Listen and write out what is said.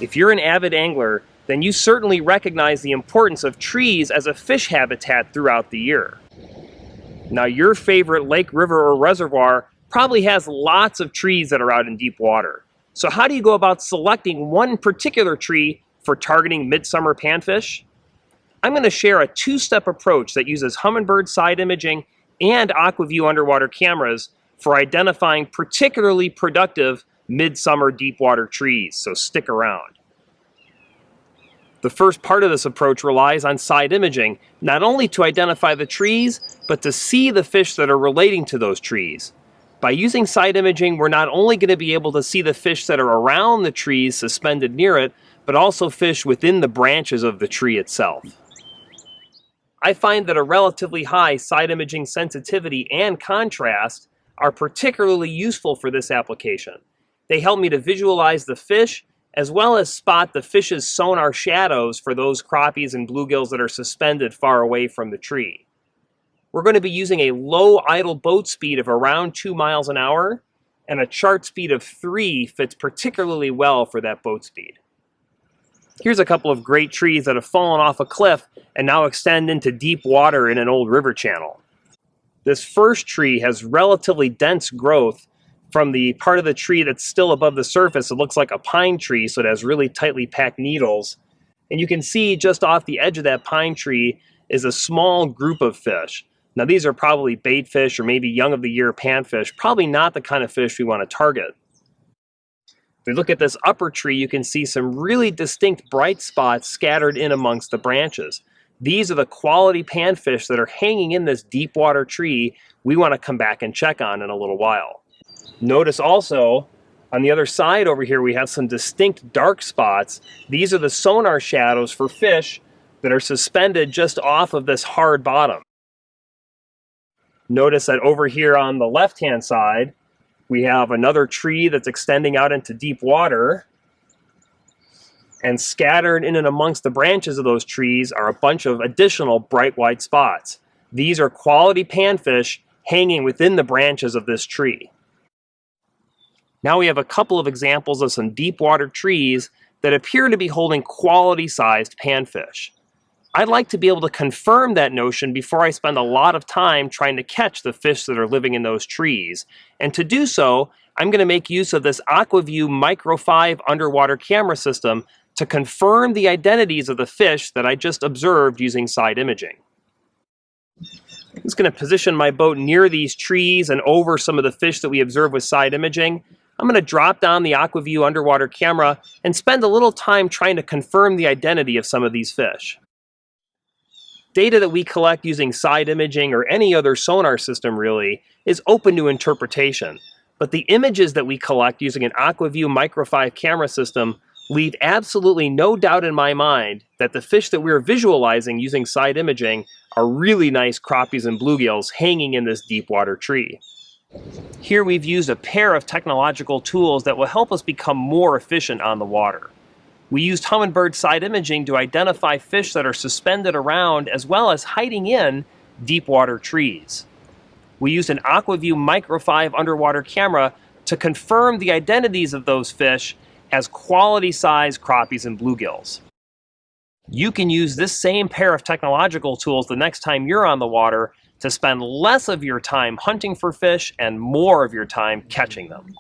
If you're an avid angler, then you certainly recognize the importance of trees as a fish habitat throughout the year. Now, your favorite lake, river, or reservoir probably has lots of trees that are out in deep water. So how do you go about selecting one particular tree for targeting midsummer panfish? I'm going to share a two-step approach that uses Humminbird side imaging and Aqua-Vu underwater cameras for identifying particularly productive midsummer deep water trees, so stick around. The first part of this approach relies on side imaging, not only to identify the trees, but to see the fish that are relating to those trees. By using side imaging, we're not only going to be able to see the fish that are around the trees suspended near it, but also fish within the branches of the tree itself. I find that a relatively high side imaging sensitivity and contrast are particularly useful for this application. They help me to visualize the fish as well as spot the fish's sonar shadows for those crappies and bluegills that are suspended far away from the tree. We're going to be using a low idle boat speed of around 2 miles an hour, and a chart speed of 3 fits particularly well for that boat speed. Here's a couple of great trees that have fallen off a cliff and now extend into deep water in an old river channel. This first tree has relatively dense growth. From the part of the tree that's still above the surface, it looks like a pine tree, so it has really tightly packed needles. And you can see just off the edge of that pine tree is a small group of fish. Now these are probably bait fish or maybe young of the year panfish, probably not the kind of fish we want to target. If we look at this upper tree, you can see some really distinct bright spots scattered in amongst the branches. These are the quality panfish that are hanging in this deep water tree we want to come back and check on in a little while. Notice also, on the other side over here, we have some distinct dark spots. These are the sonar shadows for fish that are suspended just off of this hard bottom. Notice that over here on the left-hand side, we have another tree that's extending out into deep water. And scattered in and amongst the branches of those trees are a bunch of additional bright white spots. These are quality panfish hanging within the branches of this tree. Now we have a couple of examples of some deep water trees that appear to be holding quality-sized panfish. I'd like to be able to confirm that notion before I spend a lot of time trying to catch the fish that are living in those trees. And to do so, I'm going to make use of this Aqua-Vu Micro 5 underwater camera system to confirm the identities of the fish that I just observed using side imaging. I'm just going to position my boat near these trees and over some of the fish that we observed with side imaging. I'm going to drop down the Aqua-Vu underwater camera and spend a little time trying to confirm the identity of some of these fish. Data that we collect using side imaging or any other sonar system really is open to interpretation, but the images that we collect using an Aqua-Vu Micro 5 camera system leave absolutely no doubt in my mind that the fish that we're visualizing using side imaging are really nice crappies and bluegills hanging in this deep water tree. Here we've used a pair of technological tools that will help us become more efficient on the water. We used Humminbird side imaging to identify fish that are suspended around as well as hiding in deep water trees. We used an Aqua-Vu Micro 5 underwater camera to confirm the identities of those fish as quality-sized crappies and bluegills. You can use this same pair of technological tools the next time you're on the water to spend less of your time hunting for fish and more of your time catching them.